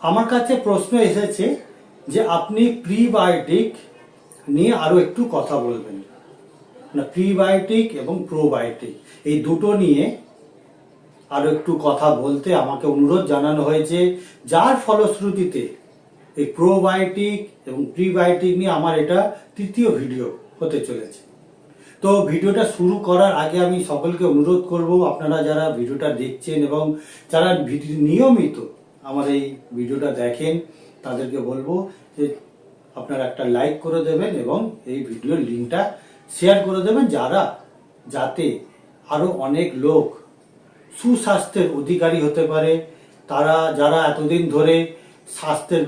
আমার কাছে প্রশ্ন এসেছে যে আপনি প্রিবায়োটিক নিয়ে আরো একটু কথা বলবেন না। প্রিবায়োটিক এবং প্রোবায়োটিক এই দুটো নিয়ে আরো একটু কথা বলতে আমাকে অনুরোধ জানানো হয়েছে, যার ফলশ্রুতিতে এই প্রোবায়োটিক এবং প্রিবায়োটিক নিয়ে আমার এটা তৃতীয় ভিডিও হতে চলেছে। তো ভিডিওটা শুরু করার আগে আমি সকলকে অনুরোধ করব, আপনারা যারা ভিডিওটা দেখছেন এবং যারা নিয়মিত আমার এই ভিডিওটা দেখেন তাদেরকে বলবো যে আপনারা একটা লাইক করে দেবেন এবং এই ভিডিওর লিঙ্কটা শেয়ার করে দেবেন, যাতে আরো অনেক লোক সুস্বাস্থ্যের অধিকারী হতে পারে। তারা যারা এতদিন ধরে স্বাস্থ্যের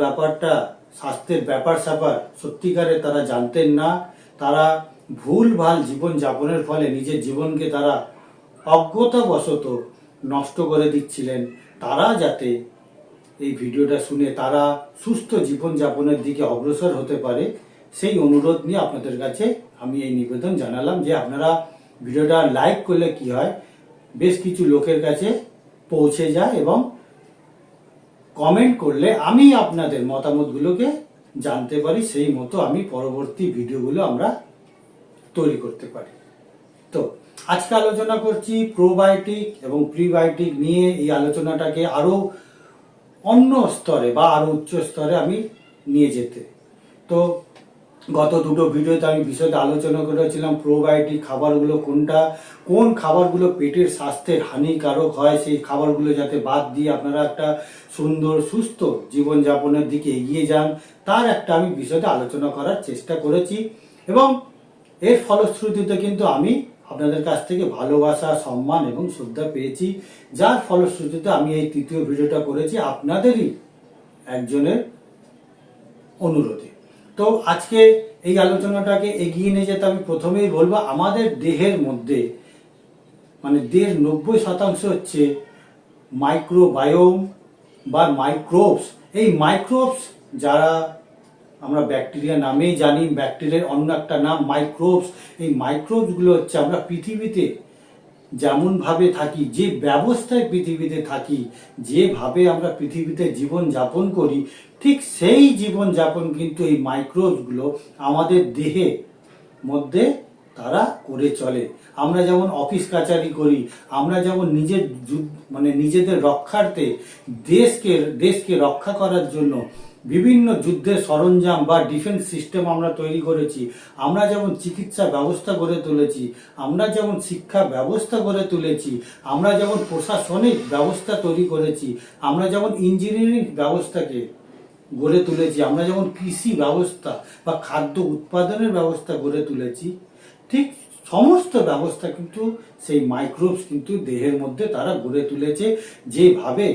ব্যাপার স্যাপার সত্যিকারে তারা জানতেন না, তারা ভুলভাল জীবন যাপনের ফলে নিজের জীবনকে তারা অজ্ঞতাবশত নষ্ট করে দিচ্ছিলেন, তারা যাতে এই ভিডিওটা শুনে তারা সুস্থ জীবন যাপনের দিকে অগ্রসর হতে পারে, সেই অনুরোধ নিয়ে আপনাদের কাছে আমি এই নিবেদন জানালাম যে আপনারা ভিডিওটা লাইক করলে কি হয়, বেশ কিছু লোকের কাছে পৌঁছে যায় এবং কমেন্ট করলে আমি আপনাদের মতামতগুলোকে জানতে পারি, সেই মতো আমি পরবর্তী ভিডিওগুলো আমরা তৈরি করতে পারি। তো আজকে আলোচনা করছি প্রোবায়োটিক এবং প্রিবায়োটিক নিয়ে। এই আলোচনাটাকে আরো অন্য স্তরে বা আরো উচ্চ স্তরে আমি নিয়ে যেতে। তো গত দুটো ভিডিওতে আমি বিশদে আলোচনা করেছিলাম প্রোবায়োটিক খাবারগুলো কোনটা, কোন খাবারগুলো পেটের স্বাস্থ্যের হানিকারক হয়, সেই খাবারগুলো যাতে বাদ দিয়ে আপনারা একটা সুন্দর সুস্থ জীবনযাপনের দিকে এগিয়ে যান, তার একটা আমি বিশদে আলোচনা করার চেষ্টা করেছি এবং এর ফলশ্রুতিতে কিন্তু আমি আপনাদের কাছ থেকে ভালোবাসা, সম্মান এবং শ্রদ্ধা পেয়েছি, যার ফলশ্রুতিতে আমি এই তৃতীয় ভিডিওটা করেছি আপনাদেরই একজনের অনুরোধে। তো আজকে এই আলোচনাটাকে এগিয়ে নিয়ে যেতে আমি প্রথমেই বলবো, আমাদের দেহের মধ্যে মানে 90% হচ্ছে মাইক্রোবায়োম বা মাইক্রোবস। এই মাইক্রোবস যারা আমরা ব্যাকটেরিয়া নামেই জানি, ব্যাকটেরিয়ার অন্য একটা নাম মাইক্রোবস। এই মাইক্রোবসগুলো হচ্ছে আমরা পৃথিবীতে যেমন ভাবে থাকি, যে ব্যবস্থায় পৃথিবীতে থাকি, যেভাবে আমরা পৃথিবীতে জীবন যাপন করি, ঠিক সেই জীবন যাপন কিন্তু এই মাইক্রোবসগুলো আমাদের দেহে মধ্যে তারা করে চলে। আমরা যেমন অফিস কাচারি করি, আমরা যেমন নিজেদের রক্ষার্থে দেশকে রক্ষা করার জন্য বিভিন্ন যুদ্ধের সরঞ্জাম বা ডিফেন্স সিস্টেম আমরা তৈরি করেছি, আমরা যেমন চিকিৎসা ব্যবস্থা গড়ে তুলেছি, আমরা যেমন শিক্ষা ব্যবস্থা গড়ে তুলেছি, আমরা যেমন প্রশাসনিক ব্যবস্থা তৈরি করেছি, আমরা যেমন ইঞ্জিনিয়ারিং ব্যবস্থাকে গড়ে তুলেছি, আমরা যেমন কৃষি ব্যবস্থা বা খাদ্য উৎপাদনের ব্যবস্থা গড়ে তুলেছি, ঠিক সমস্ত ব্যবস্থা কিন্তু সেই মাইক্রোবস কিন্তু দেহের মধ্যে তারা গড়ে তুলেছে। যেভাবে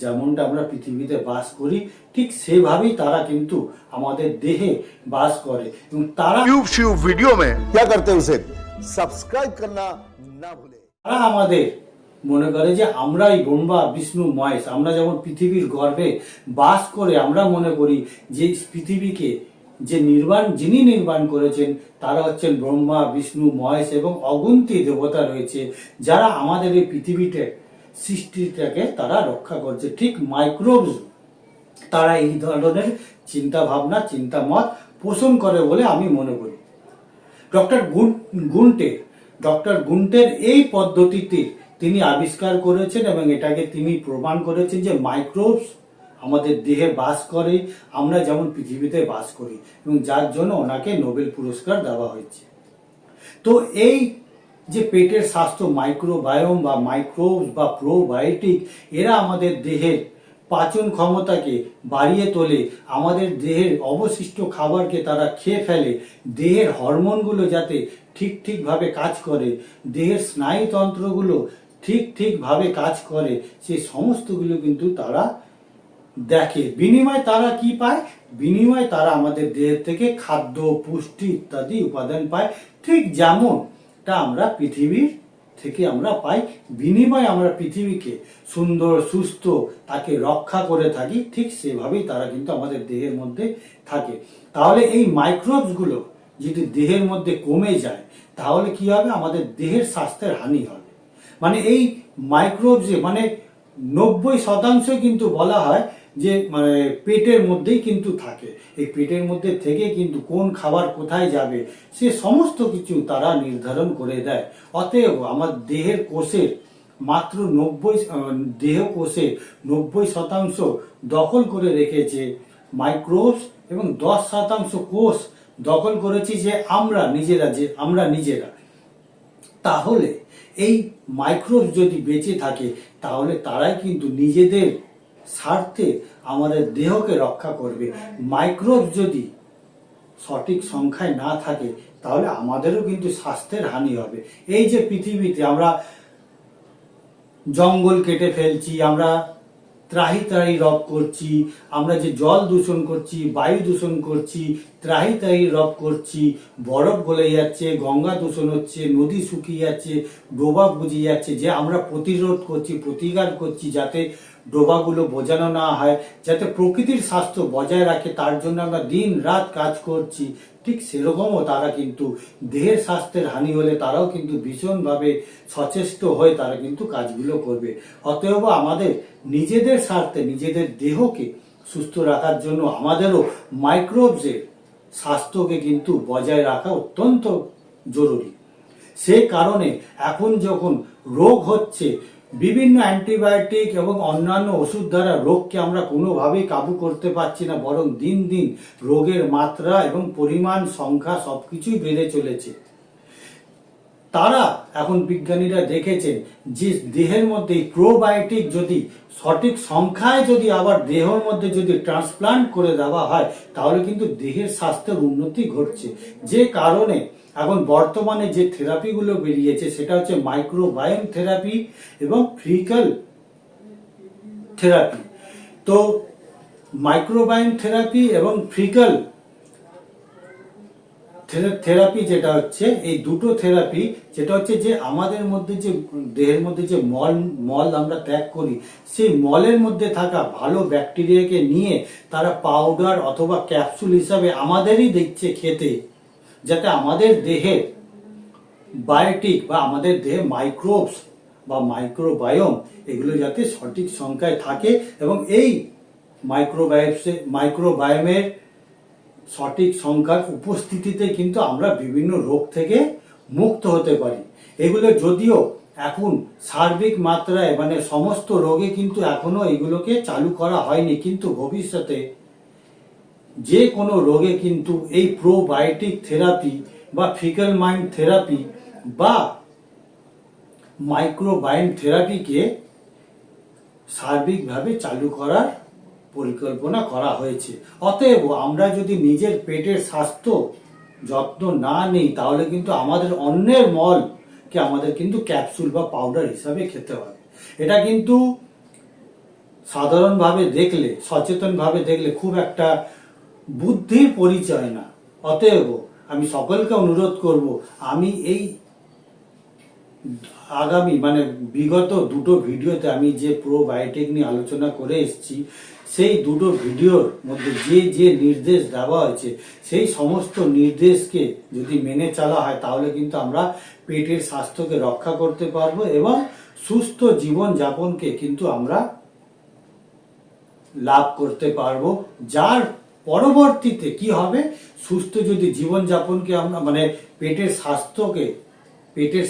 যেমনটা আমরা পৃথিবীতে বাস করি, ঠিক সেভাবেই তারা কিন্তু আমাদের দেহে বাস করে এবং তারা वीडियो में क्या करते हैं उसे सब्सक्राइब करना ना भूले। তারা আমাদের মনে করে যে আমরাই ব্রহ্মা বিষ্ণু মহেশ। আমরা যেমন পৃথিবীর গর্ভে বাস করে আমরা মনে করি যে পৃথিবীকে যিনি নির্মাণ করেছেন তারা হচ্ছেন ব্রহ্মা বিষ্ণু মহেশ এবং অগুন্তি দেবতা রয়েছে, যারা আমাদের এই পৃথিবীতে সৃষ্টিটাকে তারা রক্ষা করছে। ঠিক মাইক্রোবস তারা এই ধরনের চিন্তা ভাবনা, চিন্তামত পোষণ করে বলে আমি মনে করি। ডক্টর গুন্টের এই পদ্ধতিতে তিনি আবিষ্কার করেছেন এবং এটাকে তিনি প্রমাণ করেছেন যে মাইক্রোবস আমাদের দেহে বাস করে, আমরা যেমন পৃথিবীতে বাস করি, এবং যার জন্য ওনাকে নোবেল পুরস্কার দেওয়া হয়েছে। তো এই যে পেটের স্বাস্থ্য, মাইক্রোবায়োম বা মাইক্রোবস বা প্রোবায়োটিক, এরা আমাদের দেহের পাচন ক্ষমতাকে বাড়িয়ে তোলে, আমাদের দেহের অবশিষ্ট খাবারকে তারা খেয়ে ফেলে, দেহের হরমোনগুলো যাতে ঠিকভাবে কাজ করে, দেহের স্নায়ুতন্ত্রগুলো ঠিকভাবে কাজ করে, সেই সমস্তগুলো কিন্তু তারা দেখে। বিনিময়ে তারা কি পায়? বিনিময়ে তারা আমাদের দেহের থেকে খাদ্য, পুষ্টি ইত্যাদি উপাদান পায়, ঠিক যেমনটা আমরা পৃথিবীর থেকে আমরা পাই। বিনিময়ে আমরা পৃথিবীকে সুন্দর সুস্থ তাকে রক্ষা করে থাকি, ঠিক সেভাবেই তারা কিন্তু আমাদের দেহের মধ্যে থাকে। তাহলে এই মাইক্রোবসগুলো যদি দেহের মধ্যে কমে যায় তাহলে কি হবে? আমাদের দেহের স্বাস্থ্যের হানি হবে। মানে এই মাইক্রোবসে 90% কিন্তু বলা হয় যে মানে পেটের মধ্যেই কিন্তু থাকে। এই পেটের মধ্যে থেকে কিন্তু কোন খাবার কোথায় যাবে সে সমস্ত কিছু তারা নির্ধারণ করে দেয়। অতএব আমার দেহের কোষের মাত্র 90% দখল করে রেখেছে মাইক্রোবস, এবং 10% কোষ দখল করেছি যে আমরা নিজেরা। তাহলে এই মাইক্রোবস যদি বেঁচে থাকে তাহলে তারাই কিন্তু নিজেদের স্বার্থে আমাদের দেহকে রক্ষা করবে। মাইক্রোবস যদি সঠিক সংখ্যায় না থাকে তাহলে আমাদেরও কিন্তু স্বাস্থ্যের হানি হবে। এই যে পৃথিবীতে আমরা জঙ্গল কেটে ফেলছি, আমরা ত্রাহি ত্রাহি রব করছি, আমরা যে জল দূষণ করছি, বায়ু দূষণ করছি, ত্রাহি ত্রাহি রব করছি, বরফ গলে যাচ্ছে, গঙ্গা দূষণ হচ্ছে, নদী শুকিয়ে যাচ্ছে, ডোবা বুঝে যাচ্ছে, যে আমরা প্রতিরোধ করছি, প্রতিকার করছি যাতে ডোবাগুলো বোঝানো না হয়, যাতে প্রকৃতির স্বাস্থ্য বজায় রাখে, তার জন্য আমরা দিন রাত কাজ করছি। ঠিক সেরকমও তারা কিন্তু দেহের স্বাস্থ্যের হানি হলে তারাও কিন্তু ভীষণভাবে সচেষ্ট হয়ে তারা কিন্তু কাজগুলো করবে। অতএব আমাদের নিজেদের স্বার্থে নিজেদের দেহকে সুস্থ রাখার জন্য আমাদেরও মাইক্রোবসের স্বাস্থ্যকে কিন্তু বজায় রাখা অত্যন্ত জরুরি। সে কারণে এখন যখন রোগ হচ্ছে, বিভিন্ন অ্যান্টিবায়োটিক এবং অন্যান্য ওষুধ দ্বারা রোগকে আমরা কোনোভাবেই কাবু করতে পারছি না, বরং দিন দিন রোগের মাত্রা এবং পরিমাণ, সংখ্যা সবকিছুই বেড়ে চলেছে। তারা এখন বিজ্ঞানীরা দেখেছেন যে দেহের মধ্যে প্রোবায়োটিক যদি সঠিক সংখ্যায় যদি আবার দেহের মধ্যে যদি ট্রান্সপ্লান্ট করে দেওয়া হয় তাহলে কিন্তু দেহের স্বাস্থ্যের উন্নতি ঘটছে। যে কারণে এখন বর্তমানে যে থেরাপিগুলো বেরিয়েছে সেটা হচ্ছে মাইক্রোবায়োম থেরাপি এবং ফিকাল থেরাপি। তো মাইক্রোবায়োম থেরাপি এবং ফিকাল থেরাপি যেটা হচ্ছে, এই দুটো থেরাপি যেটা হচ্ছে যে আমাদের মধ্যে যে দেহের মধ্যে যে মল আমরা ত্যাগ করি, সেই মলের মধ্যে থাকা ভালো ব্যাকটেরিয়াকে নিয়ে তারা পাউডার অথবা ক্যাপসুল হিসাবে আমাদেরই দিচ্ছে খেতে, যাতে আমাদের দেহে বায়োটিক বা আমাদের দেহে মাইক্রোবস বা মাইক্রোবায়োম এগুলো যাতে সঠিক সংখ্যায় থাকে এবং এই মাইক্রোবায়োমের সঠিক সংখ্যার উপস্থিতিতে কিন্তু আমরা বিভিন্ন রোগ থেকে মুক্ত হতে পারি। এগুলো যদিও এখন সার্বিক মাত্রায় মানে সমস্ত রোগে কিন্তু এখনো এগুলোকে চালু করা হয়নি, কিন্তু ভবিষ্যতে যে কোনো রোগে কিন্তু এই প্রোবায়োটিক থেরাপি বা ফিকাল মাইন্ড থেরাপি বা মাইক্রোবায়োম থেরাপিকে সার্বিকভাবে চালু করার পরিকল্পনা করা হয়েছে। অতএব আমরা যদি নিজের পেটের স্বাস্থ্য যত্ন না নিই তাহলে কিন্তু আমাদের অন্যের মলকে আমাদের কিন্তু ক্যাপসুল বা পাউডার হিসাবে খেতে হবে। এটা কিন্তু সাধারণভাবে দেখলে, সচেতনভাবে দেখলে খুব একটা বুদ্ধির পরিচয় না। অতএব আমি সকলকে অনুরোধ করব, আমি এই আগামী মানে বিগত দুটো ভিডিওতে আমি যে প্রোবায়োটিক নিয়ে আলোচনা করে এসেছি, সেই দুটো ভিডিওর মধ্যে যে যে নির্দেশ দেওয়া হয়েছে সেই সমস্ত নির্দেশকে যদি মেনে চলা হয় তাহলে কিন্তু আমরা পেটের স্বাস্থ্যকে রক্ষা করতে পারবো এবং সুস্থ জীবন যাপনকে কিন্তু আমরা লাভ করতে পারবো। যার পরবর্তীতে কি হবে, সুস্থ যদি জীবন যাপনকে আমরা মানে পেটের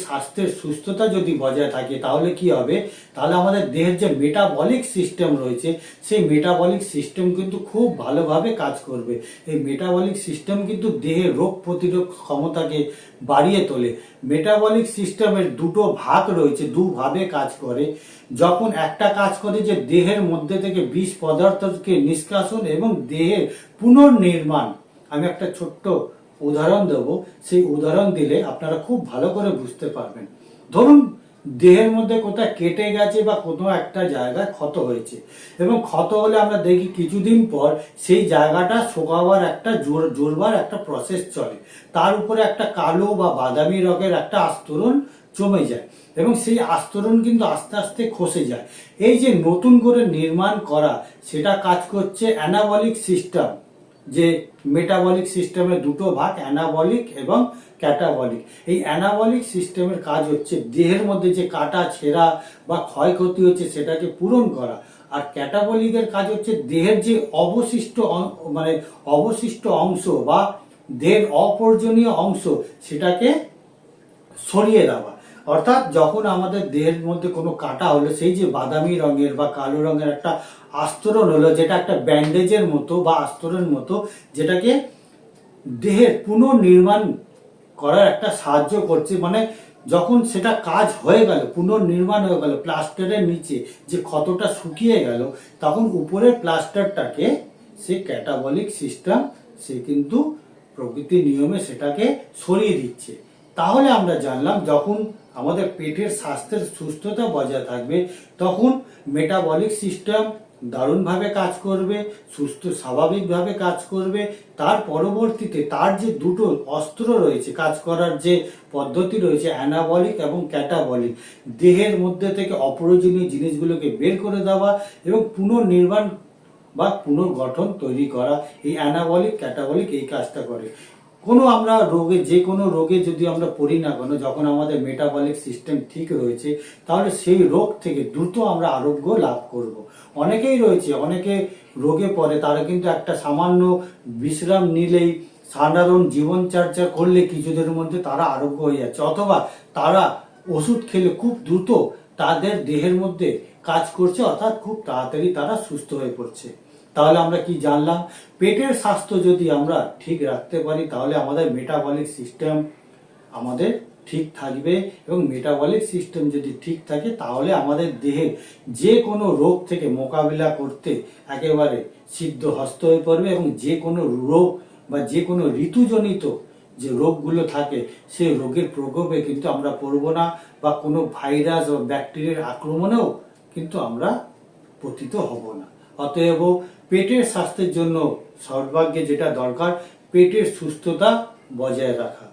স্বাস্থ্যের সুস্থতা যদি বজায় থাকে তাহলে কি হবে, তাহলে আমাদের দেহের যে মেটাবলিক সিস্টেম রয়েছে সেই মেটাবলিক সিস্টেম কিন্তু খুব ভালোভাবে কাজ করবে। এই মেটাবলিক সিস্টেম কিন্তু দেহের রোগ প্রতিরোধ ক্ষমতাকে বাড়িয়ে তোলে। মেটাবলিক সিস্টেমের দুটো ভাগ রয়েছে, দুভাবে কাজ করে। যখন একটা কাজ করে যে দেহের মধ্যে থেকে বিষ পদার্থকে নিষ্কাশন এবং দেহের পুনর্নির্মাণ। আমি একটা ছোট্ট উদাহরণ দেব, সেই উদাহরণ দিলে আপনারা খুব ভালো করে বুঝতে পারবেন। ধরুন দেহের মধ্যে কোথায় কেটে গেছে বা কোনো একটা জায়গায় ক্ষত হয়েছে, এবং ক্ষত হলে আমরা দেখি কিছুদিন পর সেই জায়গাটা শুকাবার একটা জোরবার একটা প্রসেস চলে, তার উপরে একটা কালো বা বাদামি রঙের একটা আস্তরণ জমে যায় এবং সেই আস্তরণ কিন্তু আস্তে আস্তে খসে যায়। এই যে নতুন করে নির্মাণ করা, সেটা কাজ করছে অ্যানাবলিক সিস্টেম। যে মেটাবলিক সিস্টেমের দুটো ভাগ, অ্যানাবলিক এবং ক্যাটাবলিক। এই অ্যানাবলিক সিস্টেমের কাজ হচ্ছে দেহের মধ্যে যে কাটা ছেঁড়া বা ক্ষয়ক্ষতি হচ্ছে সেটাকে পূরণ করা, আর ক্যাটাবলিকের কাজ হচ্ছে দেহের যে অবশিষ্ট অংশ বা দেহের অপ্রয়োজনীয় অংশ সেটাকে সরিয়ে দেওয়া। অর্থাৎ যখন আমাদের দেহের মধ্যে কোনো কাটা হলো, সেই যে বাদামি রঙের বা কালো রঙের একটা আস্তরণ হলো, যেটা একটা ব্যান্ডেজের মতো বা আস্তরণ মতো, যেটাকে দেহের পুনর্নির্মাণ করার একটা সাহায্য করছে। মানে যখন সেটা কাজ হয়ে গেল, পুনর্নির্মাণ হয়ে গেল, প্লাস্টারের নিচে যে ক্ষতটা শুকিয়ে গেল, তখন উপরের প্লাস্টারটাকে সে ক্যাটাবলিক সিস্টেম সে কিন্তু প্রকৃতির নিয়মে সেটাকে সরিয়ে দিচ্ছে। তাহলে আমরা জানলাম যখন আমাদের পেটের স্বাস্থ্যের সুস্থতা বজায় থাকবে, তখন মেটাবলিক সিস্টেম দারুণভাবে কাজ করবে, সুস্থ স্বাভাবিকভাবে কাজ করবে। তার পরবর্তীতে তার যে দুটো অস্ত্র রয়েছে, কাজ করার যে পদ্ধতি রয়েছে, অ্যানাবলিক এবং ক্যাটাবলিক, দেহের মধ্যে থেকে অপ্রয়োজনীয় জিনিসগুলোকে বের করে দেওয়া এবং পুনর্নির্মাণ বা পুনর্গঠন তৈরি করা, এই অ্যানাবলিক ক্যাটাবলিক এই কাজটা করে। আমরা যে কোনো রোগে যদি আমরা পড়ি না কেন, যখন আমাদের মেটাবলিক সিস্টেম ঠিক রয়েছে, তাহলে সেই রোগ থেকে দ্রুত আমরা আরোগ্য লাভ করব। অনেকেই রয়েছে, অনেকে রোগে পড়ে, তারা কিন্তু একটা সামান্য বিশ্রাম নিলেই, সাধারণ জীবনচর্চা করলে কিছুদিনের মধ্যে তারা আরোগ্য হয়ে যাচ্ছে, অথবা তারা ওষুধ খেলে খুব দ্রুত তাদের দেহের মধ্যে কাজ করছে, অর্থাৎ খুব তাড়াতাড়ি তারা সুস্থ হয়ে পড়ছে। তাহলে আমরা কি জানলাম? পেটের স্বাস্থ্য যদি আমরা ঠিক রাখতে পারি, তাহলে আমাদের মেটাবলিক সিস্টেম আমাদের ঠিক থাকবে, এবং মেটাবলিক সিস্টেম যদি ঠিক থাকে, তাহলে আমাদের দেহে যে কোনো রোগ থেকে মোকাবিলা করতে একেবারে সিদ্ধ হস্ত হয়ে পড়বে, এবং যে কোনো রোগ বা যে কোনো ঋতুজনিত যে রোগগুলো থাকে, সেই রোগের প্রকোপে কিন্তু আমরা পড়ব না, বা কোনো ভাইরাস ও ব্যাকটেরিয়ার আক্রমণেও কিন্তু আমরা পতিত হব না। অতএব পেটের স্বাস্থ্যের জন্য সর্বাগ্যে যেটা দরকার, পেটের সুস্থতা বজায় রাখা।